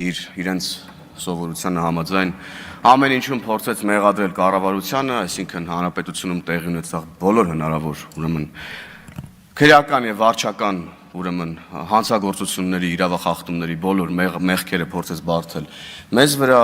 իրենց սովորությանը համաձայն ամեն ինչում փորձեց մեղադրել կառավարությանը, այսինքն հանրապետությունում տեղի ունեցող բոլոր հնարավոր ուրեմն քրեական եւ վարչական ուրեմն հանցագործությունների, իրավախախտումների բոլոր մեղքերը փորձեց բարթել մեզ վրա,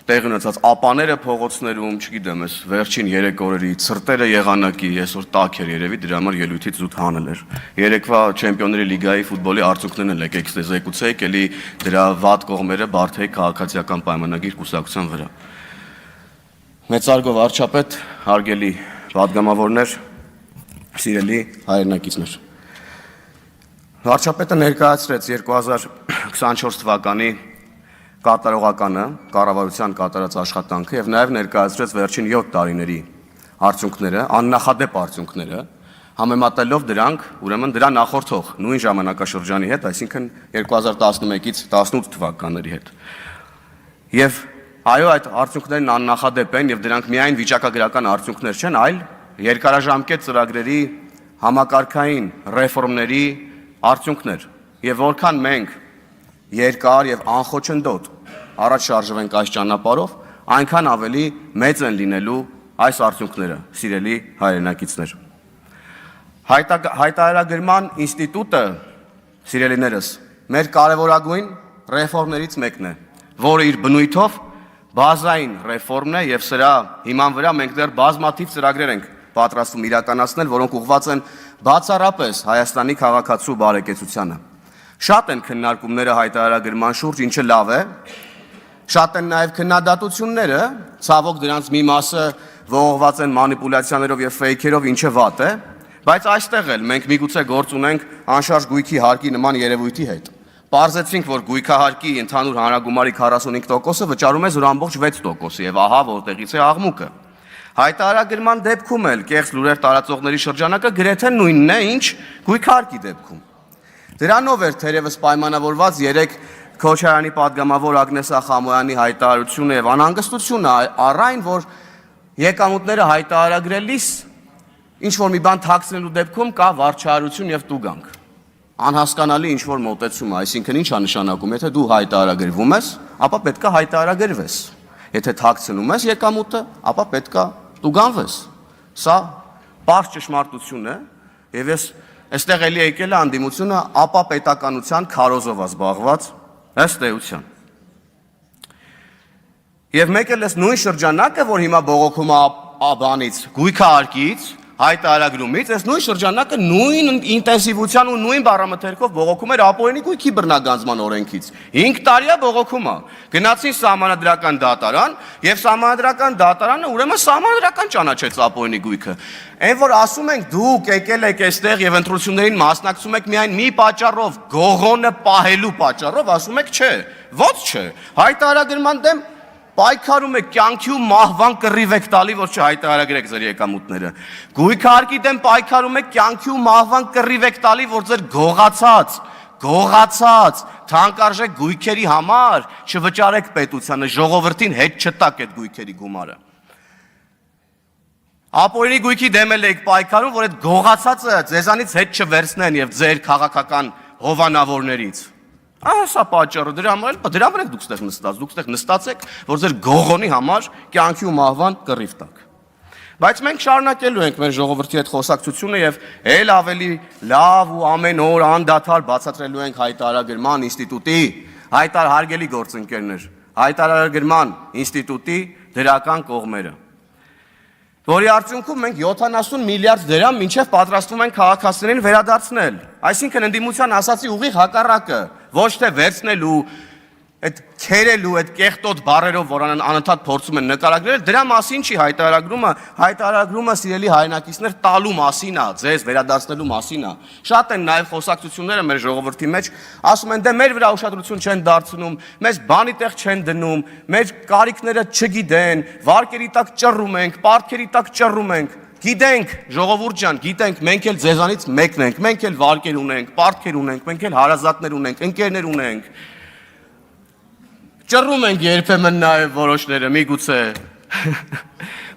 տեղի ունեցած ապաները փողոցներում, չգիտեմ, այս վերջին 3 օրերի ցրտերը եղանակի, այսօր տաք էր երևի, դրա համար ելույթից զուտ հանել էր։ Երեկվա Չեմպիոնների լիգայի ֆուտբոլի արդյունքներն եկեք զեկուցեք, էլի դրա վատ կողմերը բարթեի քաղաքացիական պայմանագիր կուսակցության վրա։ Մեծարգո վարչապետ, հարգելի պատգամավորներ, սիրելի հայրենակիցներ։ Վարչապետը ներկայացրեց 2024 թվականի կատարողականը, կառավարության կատարած աշխատանքը եւ նաեւ ներկայացրեց վերջին 7 տարիների արդյունքները, աննախադեպ արդյունքները, համեմատելով դրանք, ուրեմն դրա նախորդող նույն ժամանակաշրջանի հետ, այսինքն 2011-ից 18 թվականների հետ։ Եվ այո, այդ արդյունքներն աննախադեպ են եւ դրանք միայն վիճակագրական արդյունքներ չեն, այլ երկարաժամկետ ծրագրերի համակարգային ռեֆորմների արդյունքներ։ Եվ որքան մենք երկար եւ անխոչնդոտ առաջ շարժվենք այս ճանապարհով, այնքան ավելի մեծ են լինելու այս արդյունքները, սիրելի հայրենակիցներ։ Հայտարարագրման ինստիտուտը, սիրելիներս, մեր կարևորագույն ռեֆորմներից մեկն է, որը իր բնույթով բազային ռեֆորմն է եւ սրա հիման վրա մենք դեռ բազմաթիվ ծրագրեր ենք պատրաստում իրականացնել, որոնք ուղղված են բացառապես Հայաստանի քաղաքացու բարեկեցությանը։ Շատ են քննարկումները հայտարարագրման շուրջ, ինչը լավ է, շատ են նաև քննադատությունները, ցավոք դրանց մի մասը ողողված են մանիպուլյացիաներով եւ ֆեյքերով, ինչը վատ է, բայց այստեղ էլ մենք միգուցե գործ ունենք անշարժ գույքի հարկի նման երևույթի հետ։ Պարզեցինք, որ գույքահարկի ընդհանուր հանրագումարի 45%-ը վճարում է 0.6% եւ ահա որտեղից է աղմուկը։ Հայտարարագրման դեպքում էլ կեղծ լուրեր տարածողների շրջանակը գրեթե նույնն է, ինչ գույքահարկի դեպքում։ Դրանով էր թերևս պայմանավորված 3 Քոչարյանի падգամավոր Ագնես Ախամոյանի հայտարարությունը եւ անհանգստությունը առայն, որ եկամուտները հայտարարագրելիս ինչ որ մի բան թաքցնելու դեպքում կա վարչարություն եւ տուգանք։ Անհասկանալի ինչ որ մոտեցում է, այսինքն ի՞նչ է նշանակում, եթե դու հայտարարագրվում ես, ապա պետք է հայտարարագրվես։ Եթե թաքցնում ես եկամուտը, ապա պետք է տուգանվես։ Սա բարձ ճշմարտություն է եւ ես այստեղ էլի եկել է անդիմությունը ապա պետականության քարոզով զբաղված ըստ էության։ Եվ մեկ էլ էս նույն շրջանակը, որ հիմա բողոքում է բանից, գույքահարկից, հայտարարագրումից, այս նույն շրջանակը նույն ինտենսիվության ու նույն բառամթերքով բողոքում էր ապօրինի գույքի բռնագանձման օրենքից։ 5 տարի է բողոքում է։ Գնացին սահմանադրական դատարան եւ սահմանադրական դատարանը ուրեմն սահմանադրական ճանաչեց ապօրինի գույքը։ Այն որ ասում ենք դուք եկել եք այստեղ եւ ընտրություններին մասնակցում եք միայն մի պատճառով, գողոնը պահելու պատճառով, ասում եք չէ, ո՞ց չէ։ Հայտարարագրման դեմ պայքարում եք, կյանքի ու մահվան կռիվ եք տալի, որ չհայտարարագրեք ձեր եկամուտները։ Գույքահարկի դեմ պայքարում եք, կյանքի ու մահվան կռիվ եք տալի, որ ձեր գողացած թանկարժեք գույքերի համար չվճարեք պետությանը, ժողովրդին հետ չտակ այդ գույքերի գումարը։ Ապօրինի գույքի դեմ եք պայքարում, որ այդ գողացածը ձեզանից հետ չվերցնեն եւ ձեր քաղաքական հովանավորներից։ Սա պատճառը, դրա համար եք դուք ստեղ նստած, դուք ստեղ նստած եք, որ ձեր գողոնի համար կյանքի ու մահվան կռիվ տաք։ Բայց մենք շարունակելու ենք մեր ժողովրդի հետ խոսակցությունը եւ ել ավելի լավ ու ամեն օր անդադար բացատրելու ենք հայտարարագրման ինստիտուտի, հարգելի գործընկերներ, հայտարարագրման ինստիտուտի դրական կողմերը, որի արդյունքում մենք 70 միլիարդ դրամ մինչև պատրաստվում ենք քաղաքացիներին վերադարձնել։ Այսինքն ընդդիմության ասացի ուղիղ հակառակը, ոչ թե վերցնելու, այդ քերելու, այդ կեղտոտ բառերով, որ անընդհատ փորձում են նկարագրել, դրա մասին չի հայտարարագրումը սիրելի հայրենակիցներ տալու մասին է, ձեզ վերադարձնելու մասին է։ Շատ են նաև խոսակցությունները մեր ժողովրդի մեջ, ասում են դե մեր վրա ուշադրություն չեն դարձնում, մեզ բանի տեղ չեն դնում, մեր կարիքները չգիտեն, վարկերի տակ ճռռում ենք, պարտքերի տակ ճռռում ենք։ Գիտենք, ժողովուրդ ջան, գիտենք, մենք էլ ձեզանից մեկն ենք, մենք էլ վարկեր ունենք, պարտքեր ունենք, մենք էլ հարազատներ ունենք, ընկերներ ունենք։ Ճռռում ենք երբեմն նաև որոշները, միգուցե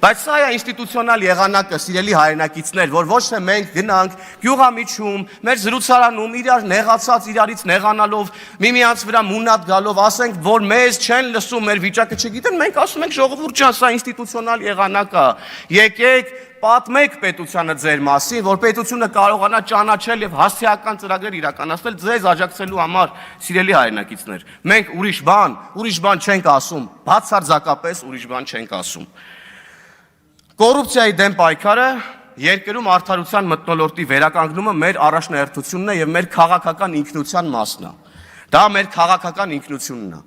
Բայց սա է ինստիտուցիոնալ եղանակը, սիրելի հայրենակիցներ, որ ոչ թե մենք գնանք գյուղամիջում, մեր զրուցարանում իրար նեղացած իրարից նեղանալով, միմյանց վրա մունատ գալով, ասենք, որ մեզ չեն լսում, մեր վիճակը չգիտեն, մենք ասում ենք ժողովուրդ ջան, սա ինստիտուցիոնալ եղանակ է։ Եկեք պատմեք պետությանը ձեր մասին, որ պետությունը կարողանա ճանաչել եւ հասցեական ծրագրեր իրականացնել ձեզ աջակցելու համար, սիրելի հայրենակիցներ։ Մենք ուրիշ բան չենք ասում, բացարձակապես ուրիշ բան չենք ասում։ Կոռուպցիայի դեմ պայքարը երկրում արդարության մթնոլորտի վերականգնումը մեր առաջնահերթությունն է եւ մեր քաղաքական ինքնության մասն է։ Դա մեր քաղաքական ինքնությունն է։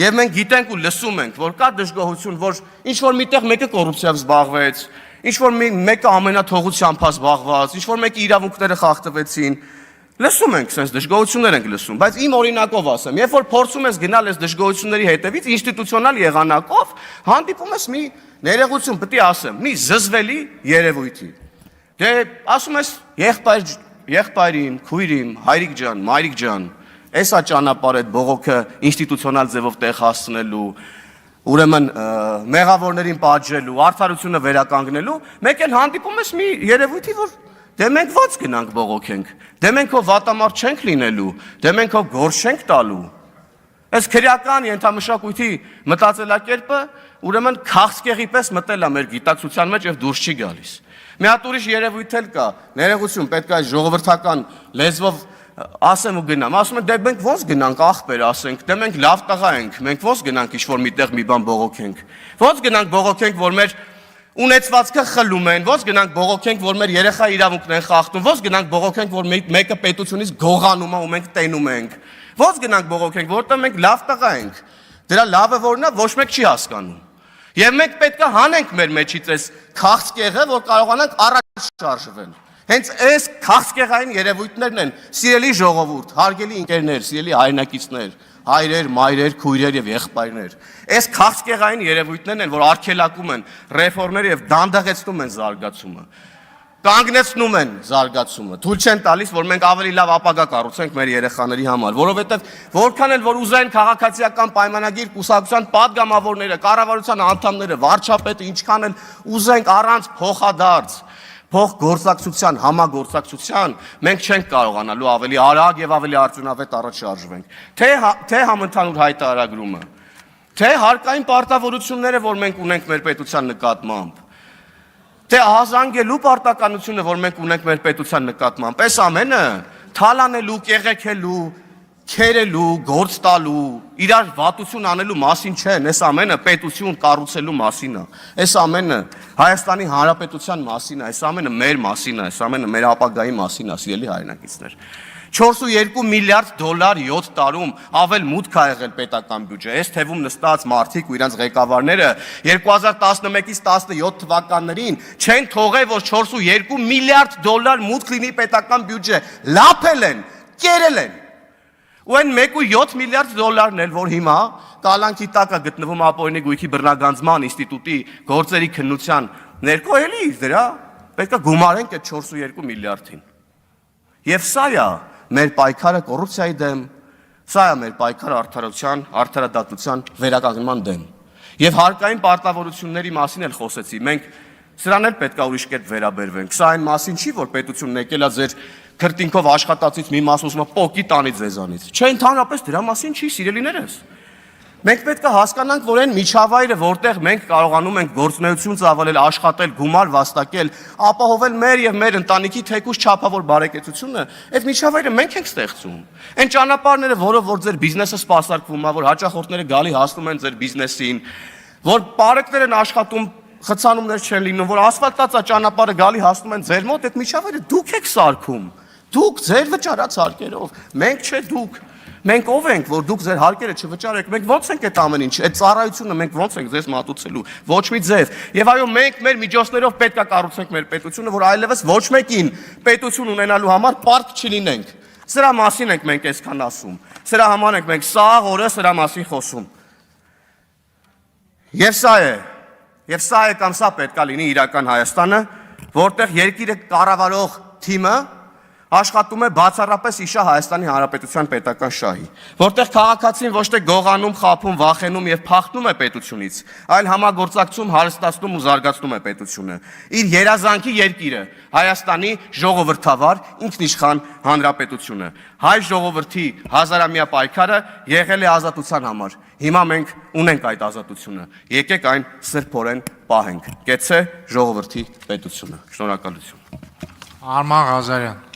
Եվ մենք գիտենք ու լսում ենք, որ կա դժգոհություն, որ ինչ որ միտեղ մեկը կոռուպցիայով զբաղվեց, ինչ որ մեկը ամենաթողությամբ է զբաղված, ինչ որ մեկի իրավունքները խախտվեցին։ Լսում ենք, sense դժգոհություններ ենք լսում, բայց իմ օրինակով ասեմ, երբ որ փորձում ես գնալ այս դժգոհությունների հետևից ինստիտուցիոնալ եղանակով, հանդիպում ես մի ներողություն, պետք է ասեմ, մի զզվելի երևույթի։ Դե ասում ես եղբայրին, քույրին, հայրիկ ջան, մայրիկ ջան, էսա ճանապարհ այդ բողոքը ինստիտուցիոնալ ձևով տեղ հասցնելու, ուրեմն մեղավորներին պատժելու, արդարությունը վերականգնելու, մեկ էլ հանդիպում ես մի երևույթի, որ դե մենք ո՞նց գնանք բողոքենք, դե մենք հո վատամարդ չենք լինելու, դե մենք հո գործ չենք տալու։ Այս քրեական ենթամշակույթի մտածելակերպը ուրեմն քաղցկեղի պես մտել է մեր գիտակցության մեջ եւ դուրս չի գալիս։ Մի հատ ուրիշ երևույթ էլ կա, ներողություն, պետք է ժողովրդական լեզվով ասեմ ու գնամ, ասում են դե մենք ո՞նց գնանք ախպեր, ասենք, դե մենք լավ տղա ենք, մենք ո՞նց գնանք ինչ-որ միտեղ մի բան բողոքենք, ո՞նց գնանք բողոքենք, որ մեր ունեցվածքը խլում են, ո՞նց գնանք բողոքենք, որ մեր երեխա իրավունքն են խախտում, ո՞նց գնանք բողոքենք, որ մեկը պետությունից գողանում է ու մենք տենում ենք, ո՞նց գնանք բողոքենք, որտեղ մենք լավ տղա ենք, դրա լավը որն է, ոչ մեկ չի հասկանում։ Եվ մենք պետք է հանենք մեր մեջից այս քաղցկեղը, որ կարողանանք առաջ շարժվել։ Հենց այս քաղցկեղային երևույթներն են, սիրելի ժողովուրդ, հարգելի ընկերներ, սիրելի հայրենակիցներ, հայրեր, մայրեր, քույրեր եւ եղբայրներ։ Այս քաղցկեղային երևույթներն են, որ արգելակում են ռեֆորմները եւ դանդաղեցնում են զարգացումը։ Կանգնեցնում են զարգացումը։ Թույլ չեն տալիս, որ մենք ավելի լավ ապագա կառուցենք մեր երեխաների համար, որովհետեւ որքան էլ որ ուզեն քաղաքացիական պայմանագիր կուսակցության падգամավորները, կառավարության անդամները, վարչապետը, ինչքան էլ ուզենք առանց փոխադարձ փոխգործակցության, համագործակցության, մենք չենք կարողանալու ավելի արագ եւ ավելի արդյունավետ առաջ շարժվենք։ Թե համընդհանուր հայտարարագրումը, թե հարկային պարտավորությունները, որ մենք ունենք մեր պետության նկատմամբ, թե ահազանգելու պարտականությունը, որ մենք ունենք մեր պետության նկատմամբ, այս ամենը թալանելու, կեղեքելու, քերելու, գործ տալու, իրար վատություն անելու մասին չեն, այս ամենը պետություն կառուցելու մասին է։ Այս ամենը Հայաստանի Հանրապետության մասին է, այս ամենը մեր մասին է, այս ամենը մեր ապագայի մասին է, սիրելի հայրենակիցներ։ 4.2 միլիարդ դոլար 7 տարում ավել մուտք ա եղել պետական բյուջե։ Այս թվում նստած մարդիկ ու իրանց ղեկավարները 2011-ից 17 թվականներին չեն թողել, որ 4.2 միլիարդ դոլար մուտք լինի պետական բյուջե։ Լափել են, կերել են։ Ու այն 1.7 միլիարդ դոլարն էլ, որ հիմա կալանքի տակ է գտնվում ապօրինի գույքի բռնագանձման ինստիտուտի գործերի քննության ներքո, էլի դրա պետք է գումարենք այդ 4.2 միլիարդին։ Եվ սա է մեր պայքարը կոռուպցիայի դեմ, սա է մեր պայքարը արդարության, արդարադատության վերականգնման դեմ։ Եվ հարկային պարտավորությունների մասին էլ խոսեցի, մենք սրան էլ պետք է ուրիշ կերպ վերաբերվենք։ Սա այն մասին չի, որ պետությունն եկել է ձեր քրտինքով աշխատածից մի մաս ուզում է պոկի տանի ձեզանից։ Չէ, ընդհանրապես դրա մասին չի, սիրելիներս։ Մենք պետք է հասկանանք, որ այն միջավայրը, որտեղ մենք կարողանում ենք գործունեություն ծավալել, աշխատել, գումար վաստակել, ապահովել մեր եւ մեր ընտանիքի թեկուզ չափավոր բարեկեցությունը, այդ միջավայրը մենք ենք ստեղծում։ Այն ճանապարհները, որով որ ձեր բիզնեսը սպասարկվում է, որ հաճախորդները գալի հասնում են ձեր բիզնեսին, որ բարեկներ են աշխատում, խցանումներ չեն լինում, որ ասֆալտած է ճանապարհը գալի հասնում են ձեր մոտ, այդ միջավայրը դուք եք սարքում։ Դուք ձեր վճարած հարկերով, մենք չէ դուք։ Մենք ով ենք, որ դուք ձեր հարկերը չվճարեք, մենք ո՞նց ենք այդ ամեն ինչ, այդ ծառայությունը մենք ո՞նց ենք ձեզ մատուցելու, ոչ մի ձև։ Եվ այո, մենք մեր միջոցներով պետք է կառուցենք մեր պետությունը, որ այլևս ոչ մեկին պետություն ունենալու համար պարտք չլինենք։ Սրա մասին ենք մենք այսքան ասում։ Սրա համար ենք մենք սաղ օրը սրա մասին խոսում։ Եվ սա է կամ սա պետք է լինի իրական Հայաստանը, որտեղ երկիրը կառավարող թիմը աշխատում է բացառապես իշա Հայաստանի Հանրապետության պետական շահի, որտեղ քաղաքացին ոչ թե գողանում, խաբում, վախենում եւ փախնում է պետությունից, այլ համագործակցում, հարստացնում ու զարգացնում է պետությունը։ Իր երազանքի երկիրը, Հայաստանի ժողովրդավար ինքնիշխան հանրապետությունը։ Հայ ժողովրդի հազարամյա պայքարը եղել է ազատության համար։ Հիմա մենք ունենք այդ ազատությունը։ Եկեք այն սրբորեն պահենք։ Կեցցե ժողովրդի պետությունը։ Շնորհակալություն։ Արման Ղազարյան։